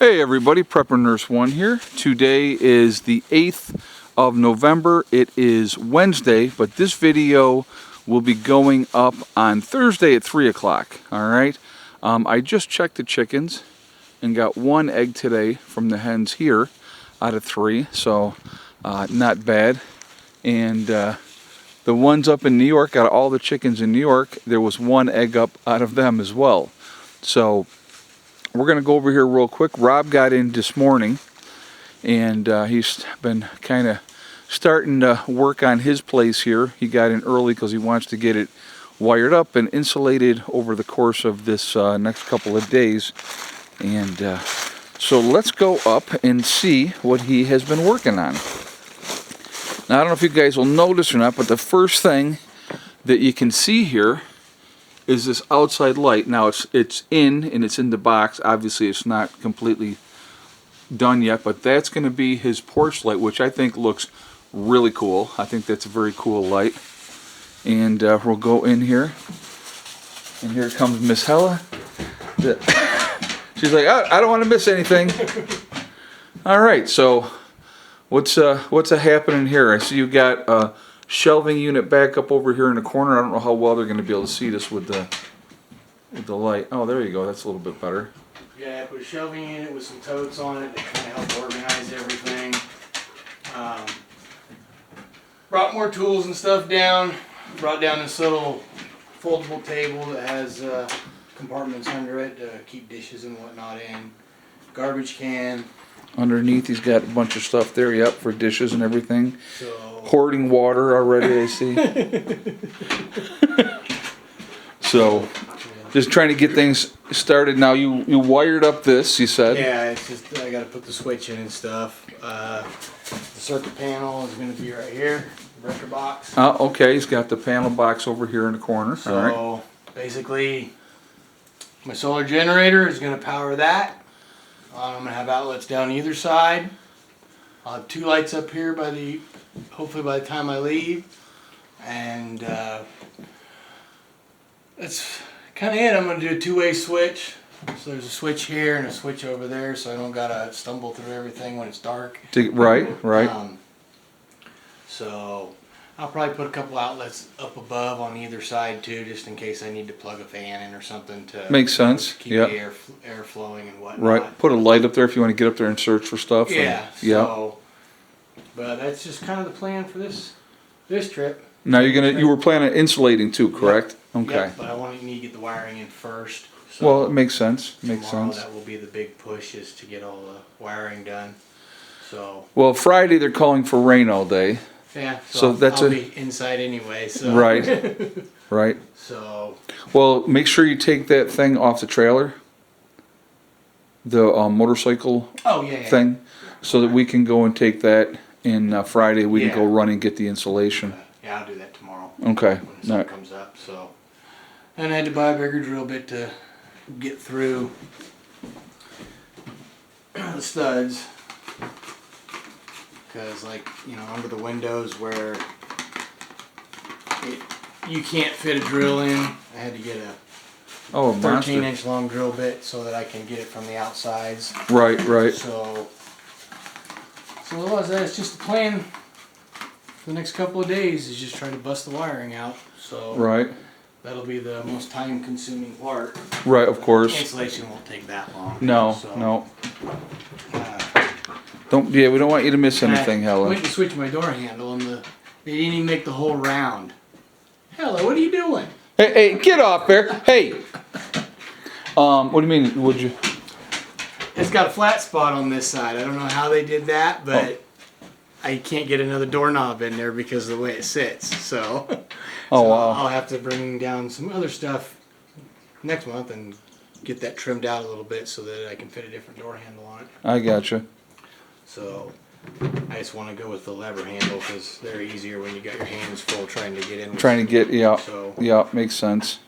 Hey everybody, Prepper Nurse 1 here. Today is the 8th of November. It is Wednesday, but this video will be going up on Thursday at 3 o'clock. Alright, I just checked the chickens and got one egg today from the hens here out of 3, so not bad. And the ones up in New York, out of all the chickens in New York, there was one egg up out of them as well. So we're going to go over here real quick. Rob got in this morning, and he's been kind of starting to work on his place here. He got in early because he wants to get it wired up and insulated over the course of this next couple of days. And so let's go up and see what he has been working on. Now, I don't know if you guys will notice or not, but the first thing that you can see here is this outside light. Now it's in and it's in the box. Obviously it's not completely done yet, but that's going to be his porch light, which I think looks really cool. I think that's a very cool light. And we'll go in here, and here comes Miss Hella. She's like, I don't want to miss anything. All right, so what's happening here? I see you got a shelving unit back up over here in the corner. I don't know how well they're going to be able to see this with the light. Oh, there you go. That's a little bit better. Yeah, I put a shelving unit with some totes on it to kind of help organize everything. Brought more tools and stuff down. Brought down this little foldable table that has compartments under it to keep dishes and whatnot in. Garbage can. Underneath he's got a bunch of stuff there, yep, for dishes and everything. So, hoarding water already, I see. So, just trying to get things started. Now you wired up this, you said? Yeah, it's just I got to put the switch in and stuff. The circuit panel is going to be right here, the breaker box. Oh, okay. He's got the panel box over here in the corner. So, all right. Basically, my solar generator is going to power that. I'm going to have outlets down either side. I'll have 2 lights up here hopefully by the time I leave. And that's kind of it. I'm going to do a 2-way switch. So there's a switch here and a switch over there, so I don't got to stumble through everything when it's dark. Right. So I'll probably put a couple outlets up above on either side too, just in case I need to plug a fan in or something to makes sense. Keep the air flowing and whatnot. Right. Put a light up there if you want to get up there and search for stuff. Yeah. Yeah. But that's just kind of the plan for this trip. Now you were planning on insulating too, correct? Yep. Okay. Yep, but I need to get the wiring in first. So well, it makes sense. That will be the big push, is to get all the wiring done. So. Well, Friday they're calling for rain all day. Yeah, so I'll be inside anyway. So. Right, right. So. Well, make sure you take that thing off the trailer, the motorcycle thing, so that we can go and take that. And Friday we can go run and get the insulation. Yeah, I'll do that tomorrow. Okay. When the sun comes up. So. And I had to buy a bigger drill bit to get through the studs. Because, under the windows where you can't fit a drill in, I had to get a 13-inch long drill bit so that I can get it from the outsides. Right. So otherwise, that's just the plan for the next couple of days, is just try to bust the wiring out. So that'll be the most time-consuming part. Right, of course. Installation won't take that long. No. We don't want you to miss anything, Helen. I went to switch my door handle and they didn't even make the whole round. Hella, what are you doing? Hey, get off there. Hey. What do you mean, would you? It's got a flat spot on this side. I don't know how they did that, but I can't get another doorknob in there because of the way it sits. So, wow. I'll have to bring down some other stuff next month and get that trimmed out a little bit so that I can fit a different door handle on it. I gotcha. So I just want to go with the lever handle because they're easier when you got your hands full trying to get in. Makes sense.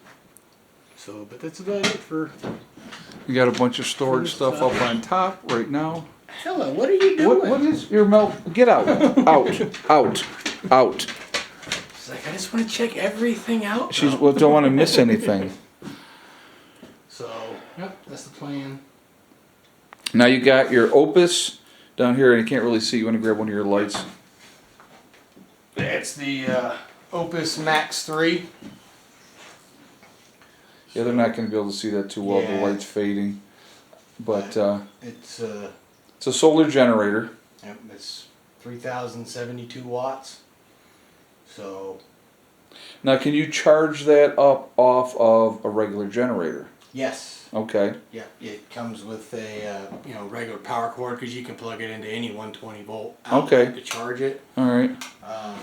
So, but that's about it for. You got a bunch of storage stuff up on top right now. Hella, what are you doing? What is your mouth? Get out. Out. It's like, I just want to check everything out. Don't want to miss anything. So, yep, that's the plan. Now you got your Opus down here, and you can't really see. You want to grab one of your lights? It's the Opus Max 3. Yeah, they're not going to be able to see that too well. Yeah. The light's fading, but it's a solar generator. yep, it's 3,072 watts. So Now, can you charge that up off of a regular generator? yes. Okay. Yeah, it comes with a regular power cord because you can plug it into any 120 volt outlet to charge it. All right.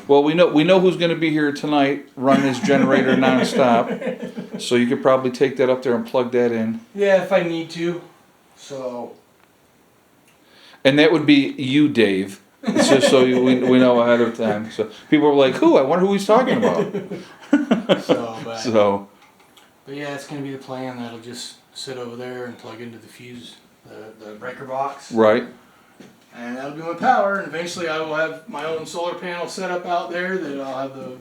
Well, we know who's going to be here tonight, run his generator nonstop. So you could probably take that up there and plug that in. Yeah, if I need to. So. And that would be you, Dave. It's just so we know ahead of time. So people are like, "Who? I wonder who he's talking about." But yeah, it's going to be the plan. That'll just sit over there and plug into the fuse, the breaker box. Right. And that'll be my power. And eventually I will have my own solar panel set up out there that I'll have the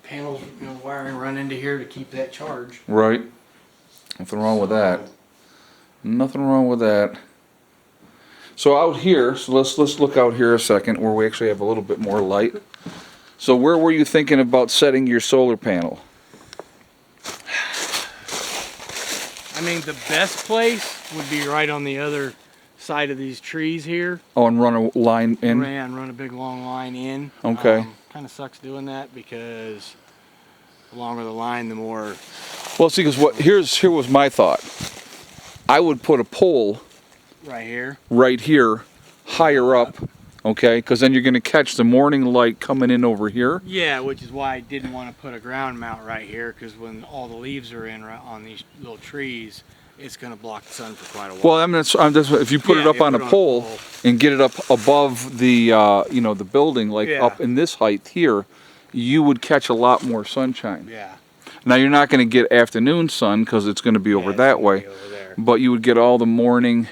panels, wiring run into here to keep that charged. Right. Nothing wrong with that. Nothing wrong with that. So out here, let's look out here a second where we actually have a little bit more light. So where were you thinking about setting your solar panel? I mean, the best place would be right on the other side of these trees here. Oh, and run a line in? Run a big long line in. Okay. Kind of sucks doing that because the longer the line, the more... Well, see, because here was my thought. I would put a pole right here, higher up, okay? Because then you're going to catch the morning light coming in over here. Yeah, which is why I didn't want to put a ground mount right here, because when all the leaves are in on these little trees, it's going to block the sun for quite a while. Well, if you put it up on a pole and get it up above the the building, like up in this height here, you would catch a lot more sunshine. Yeah. Now you're not going to get afternoon sun because it's going to be over that way, but you would get all the morning,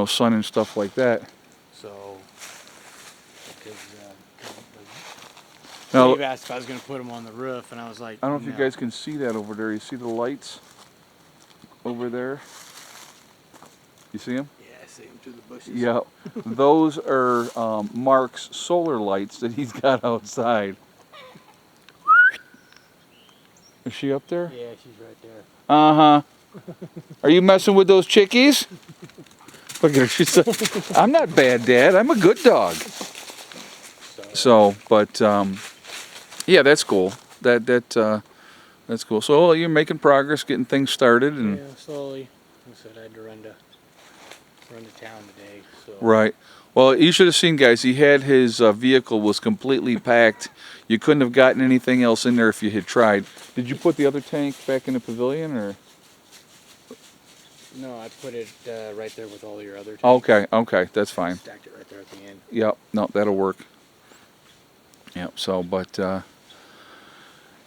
sun and stuff like that. So, now, Dave asked if I was going to put them on the roof, and I was like, I don't know if you guys can see that over there. You see the lights over there? You see them? Yeah, I see them through the bushes. Yeah, those are Mark's solar lights that he's got outside. Is she up there? Yeah, she's right there. Uh-huh. Are you messing with those chickies? Look at her. She said, "I'm not bad, Dad. I'm a good dog." But yeah, that's cool. That's cool. So you're making progress, getting things started, and yeah, slowly. I said I had to run to town today. So. Right. Well, you should have seen, guys. He had his vehicle was completely packed. You couldn't have gotten anything else in there if you had tried. Did you put the other tank back in the pavilion, or? No, I put it right there with all your other Okay, tanks. that's fine. Stacked it right there at the end. Yep, no, that'll work. Yep, so, but,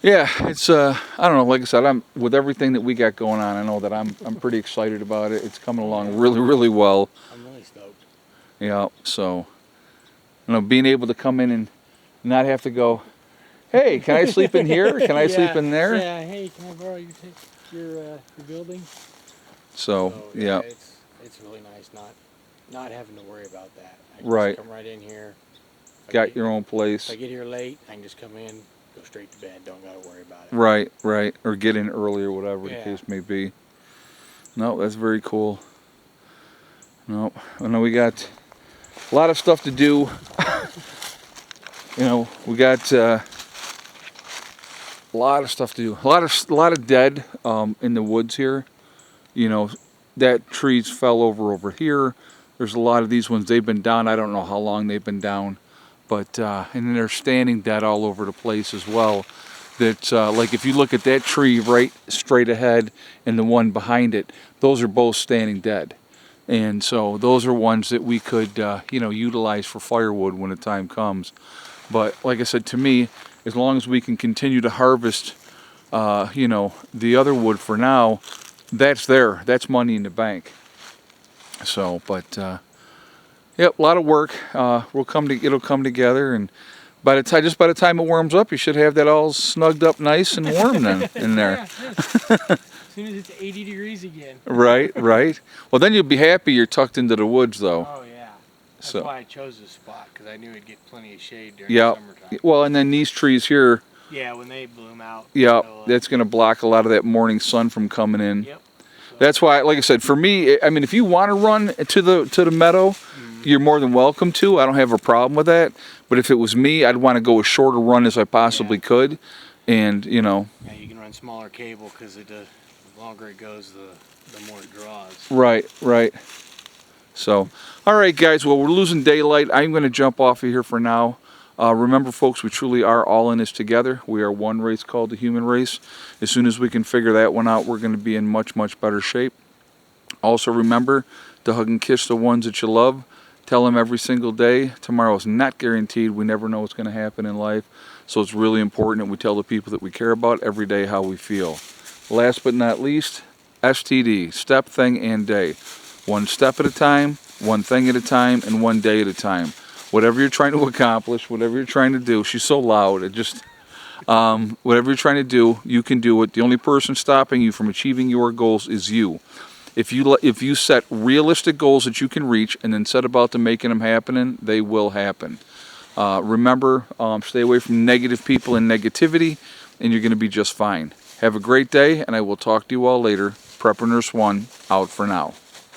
yeah, it's, I don't know, like I said, with everything that we got going on, I know that I'm pretty excited about it. It's coming along really, really well. I'm really stoked. Yeah, so, being able to come in and not have to go, "Hey, can I sleep in here? Can I sleep in there?" Yeah, hey, can I borrow your building? So yeah. It's really nice not having to worry about that. I can Right. just come right in here. Got your own place. If I get here late, I can just come in, go straight to bed. Don't got to worry about it. Right. Or get in early or whatever the case may be. No, that's very cool. No, I know we got a lot of stuff to do. We got a lot of stuff to do. A lot of dead in the woods here. That trees fell over here. There's a lot of these ones. They've been down. I don't know how long they've been down, but and they're standing dead all over the place as well. That like if you look at that tree right straight ahead and the one behind it, those are both standing dead. And so those are ones that we could utilize for firewood when the time comes. But like I said, to me, as long as we can continue to harvest the other wood for now, that's money in the bank. So, but yep, a lot of work. It'll come together, and by the time it warms up, you should have that all snugged up nice and warm then in there. soon as it's 80 degrees again. Right, right. Well, then you'll be happy you're tucked into the woods, though. Oh yeah. That's So. why I chose this spot, because I knew it'd get plenty of shade during Yeah. the summertime. Well, and then these trees here, Yeah, when they bloom out. yeah, So, that's going to block a lot of that morning sun from coming in. Yep. So, That's why, like I said, for me, I mean, if you want to run to the meadow, you're more than welcome to. I don't have a problem with that. But if it was me, I'd want to go as short a run as I possibly could, and you know. yeah, you can run smaller cable because the longer it goes, the more it draws. Right, right. So, all right, guys. Well, we're losing daylight. I'm going to jump off of here for now. Remember, folks, we truly are all in this together. We are one race called the human race. As soon as we can figure that one out, we're going to be in much, much better shape. Also, remember to hug and kiss the ones that you love. Tell them every single day. Tomorrow's not guaranteed. We never know what's going to happen in life. So it's really important that we tell the people that we care about every day how we feel. Last but not least, STD, step, thing, and day. One step at a time, one thing at a time, and one day at a time. Whatever you're trying to accomplish, whatever you're trying to do, she's so loud, it just, whatever you're trying to do, you can do it. The only person stopping you from achieving your goals is you. If you set realistic goals that you can reach and then set about to making them happen, they will happen. Remember, stay away from negative people and negativity, and you're going to be just fine. Have a great day, and I will talk to you all later. Prepper Nurse 1, out for now.